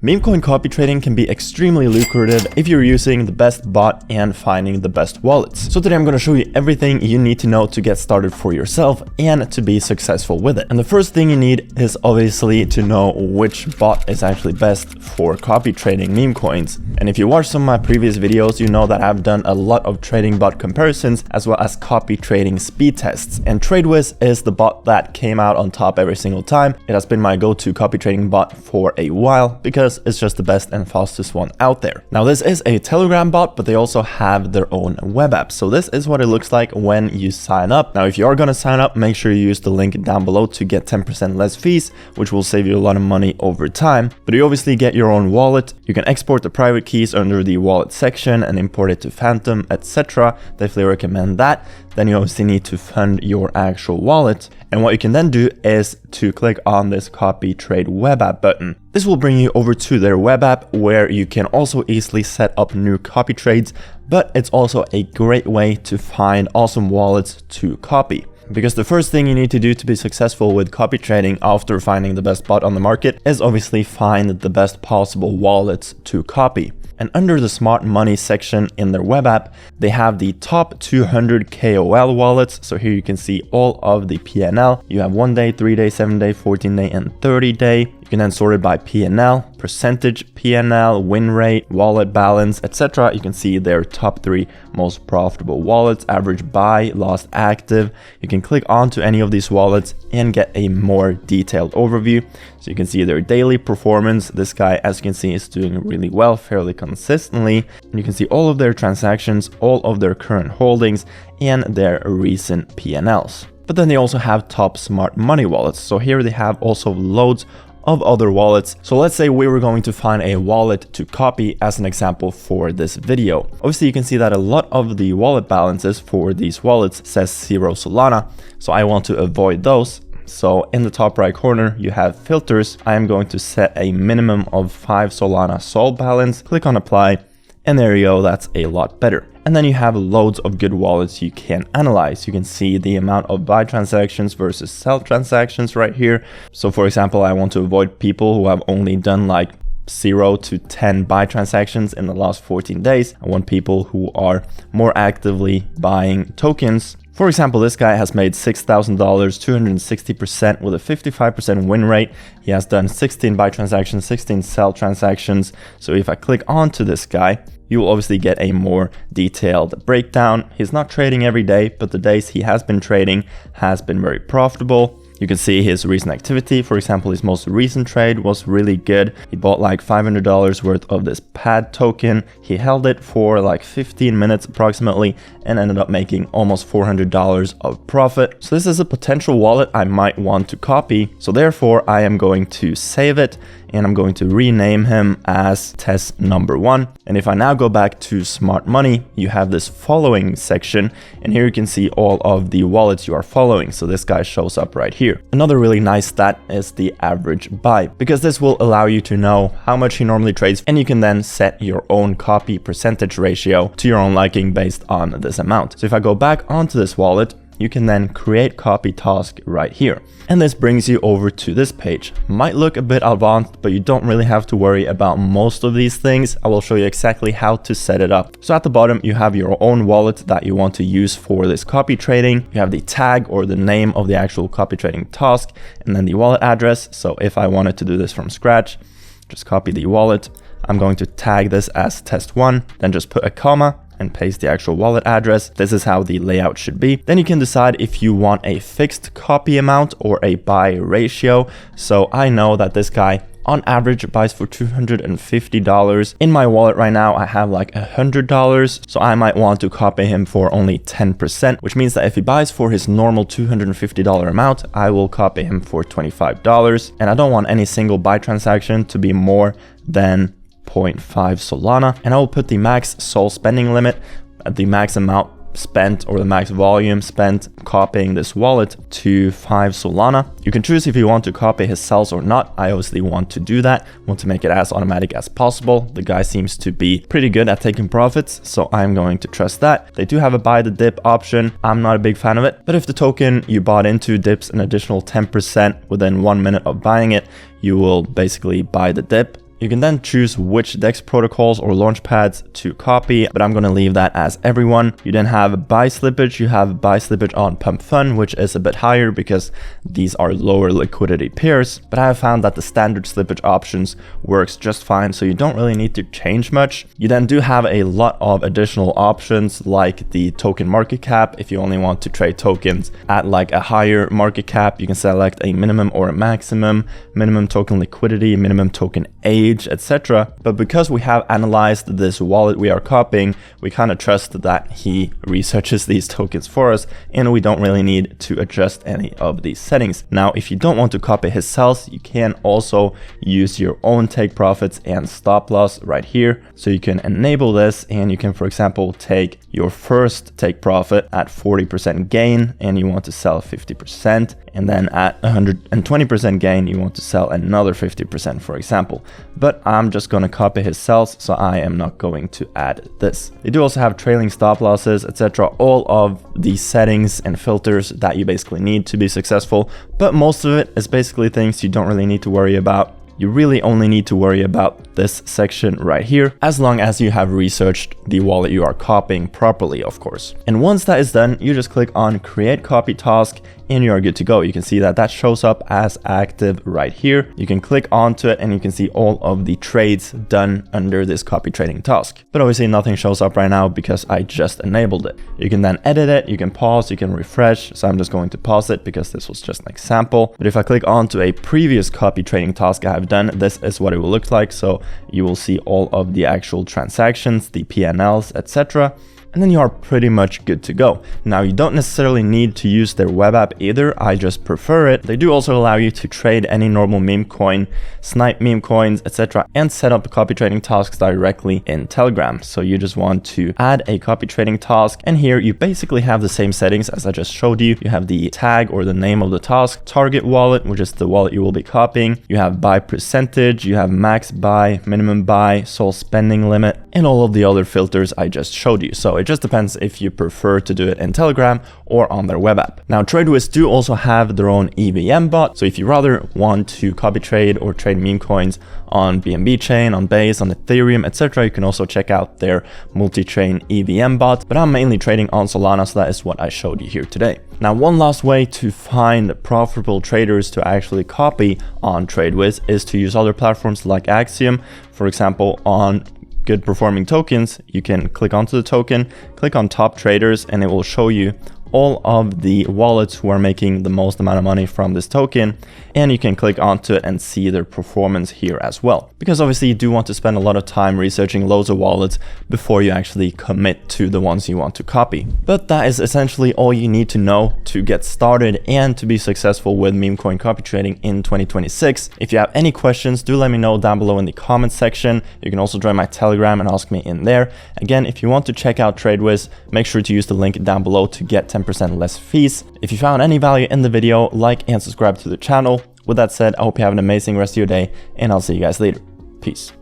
Memecoin copy trading can be extremely lucrative if you're using the best bot and finding the best wallets. So today I'm going to show you everything you need to know to get started for yourself and to be successful with it. And the first thing you need is obviously to know which bot is actually best for copy trading meme coins. And if you watch some of my previous videos, you know that I've done a lot of trading bot comparisons as well as copy trading speed tests. And TradeWiz is the bot that came out on top every single time. It has been my go-to copy trading bot for a while because it's just the best and fastest one out there. Now this is a Telegram bot, but they also have their own web app. So this is what it looks like when you sign up. Now if you are going to sign up, make sure you use the link down below to get 10% less fees, which will save you a lot of money over time. But you obviously get your own wallet. You can export the private keys under the wallet section and import it to Phantom, etc. Definitely recommend that. Then you obviously need to fund your actual wallet. And what you can then do is to click on this copy trade web app button. This will bring you over to their web app where you can also easily set up new copy trades, but it's also a great way to find awesome wallets to copy. Because the first thing you need to do to be successful with copy trading after finding the best bot on the market is obviously find the best possible wallets to copy. And under the smart money section in their web app, they have the top 200 KOL wallets. So here you can see all of the PNL. You have 1 day, 3 day, 7 day, 14 day, and 30 day. You can then sort it by PNL, percentage PNL, win rate, wallet balance, etc. You can see their top 3 most profitable wallets, average buy, lost active. You can click onto any of these wallets and get a more detailed overview. So you can see their daily performance. This guy, as you can see, is doing really well, fairly consistently. And you can see all of their transactions, all of their current holdings, and their recent PNLs. But then they also have top smart money wallets. So here they have also loads of other wallets. So let's say we were going to find a wallet to copy as an example for this video. Obviously you can see that a lot of the wallet balances for these wallets says 0 Solana. So I want to avoid those. So in the top right corner, you have filters. I am going to set a minimum of 5 Solana sol balance, click on apply, and there you go, that's a lot better. And then you have loads of good wallets you can analyze. You can see the amount of buy transactions versus sell transactions right here. So for example, I want to avoid people who have only done like 0 to 10 buy transactions in the last 14 days. I want people who are more actively buying tokens. For example, this guy has made $6,000, 260% with a 55% win rate. He has done 16 buy transactions, 16 sell transactions. So if I click onto this guy, you will obviously get a more detailed breakdown. He's not trading every day, but the days he has been trading has been very profitable. You can see his recent activity. For example, his most recent trade was really good. He bought like $500 worth of this pad token. He held it for like 15 minutes approximately and ended up making almost $400 of profit. So this is a potential wallet I might want to copy. So therefore I am going to save it and I'm going to rename him as test number 1. And if I now go back to smart money, you have this following section and here you can see all of the wallets you are following. So this guy shows up right here. Another really nice stat is the average buy, because this will allow you to know how much he normally trades and you can then set your own copy percentage ratio to your own liking based on this amount. So if I go back onto this wallet, you can then create copy task right here. And this brings you over to this page. Might look a bit advanced, but you don't really have to worry about most of these things. I will show you exactly how to set it up. So at the bottom, you have your own wallet that you want to use for this copy trading. You have the tag or the name of the actual copy trading task, and then the wallet address. So if I wanted to do this from scratch, just copy the wallet. I'm going to tag this as test 1, then just put a comma and paste the actual wallet address. This is how the layout should be. Then you can decide if you want a fixed copy amount or a buy ratio. So I know that this guy on average buys for $250. In my wallet right now, I have like $100. So I might want to copy him for only 10%, which means that if he buys for his normal $250 amount, I will copy him for $25. And I don't want any single buy transaction to be more than 0.5 Solana, and I will put the max sol spending limit at the max amount spent or the max volume spent copying this wallet to 5 Solana. You can choose if you want to copy his sells or not. I obviously want to do that, want to make it as automatic as possible. The guy seems to be pretty good at taking profits, so I'm going to trust that. They do have a buy the dip option. I'm not a big fan of it, but if the token you bought into dips an additional 10% within 1 minute of buying it, you will basically buy the dip. You can then choose which DEX protocols or launchpads to copy, but I'm going to leave that as everyone. You then have buy slippage. You have buy slippage on Pump Fun, which is a bit higher because these are lower liquidity pairs, but I have found that the standard slippage options works just fine, so you don't really need to change much. You then do have a lot of additional options like the token market cap. If you only want to trade tokens at like a higher market cap, you can select a minimum or a maximum, minimum token liquidity, minimum token age, etc. But because we have analyzed this wallet we are copying, we kind of trust that he researches these tokens for us, and we don't really need to adjust any of these settings. Now, if you don't want to copy his sells, you can also use your own take profits and stop loss right here. So you can enable this, and you can, for example, take your first take profit at 40% gain and you want to sell 50%, and then at 120% gain you want to sell another 50%, for example. But I'm just going to copy his sells, so I am not going to add this. They do also have trailing stop losses, etc. All of these settings and filters that you basically need to be successful, but most of it is basically things you don't really need to worry about. You really only need to worry about this section right here, as long as you have researched the wallet you are copying properly, of course. And once that is done, you just click on create copy task and you are good to go. You can see that that shows up as active right here. You can click onto it and you can see all of the trades done under this copy trading task. But obviously nothing shows up right now because I just enabled it. You can then edit it, you can pause, you can refresh. So I'm just going to pause it because this was just an example. But if I click onto a previous copy trading task I have done, this is what it will look like. So you will see all of the actual transactions, the PNLs, etc. And then you are pretty much good to go. Now, you don't necessarily need to use their web app either. I just prefer it. They do also allow you to trade any normal meme coin, snipe meme coins, etc. and set up copy trading tasks directly in Telegram. So you just want to add a copy trading task. And here you basically have the same settings as I just showed you. You have the tag or the name of the task, target wallet, which is the wallet you will be copying. You have buy percentage, you have max buy, minimum buy, sole spending limit, and all of the other filters I just showed you. So it just depends if you prefer to do it in Telegram or on their web app. Now, TradeWiz do also have their own EVM bot. So if you rather want to copy trade or trade meme coins on BNB chain, on Base, on Ethereum, etc., you can also check out their multi-chain EVM bot. But I'm mainly trading on Solana, so that is what I showed you here today. Now, one last way to find profitable traders to actually copy on TradeWiz is to use other platforms like Axiom. For example, on good performing tokens, you can click onto the token, click on top traders, and it will show you all of the wallets who are making the most amount of money from this token, and you can click onto it and see their performance here as well. Because obviously you do want to spend a lot of time researching loads of wallets before you actually commit to the ones you want to copy. But that is essentially all you need to know to get started and to be successful with meme coin copy trading in 2026. If you have any questions, do let me know down below in the comments section. You can also join my Telegram and ask me in there. Again, if you want to check out TradeWiz, make sure to use the link down below to get 10% less fees. If you found any value in the video, like and subscribe to the channel. With that said, I hope you have an amazing rest of your day, and I'll see you guys later. Peace.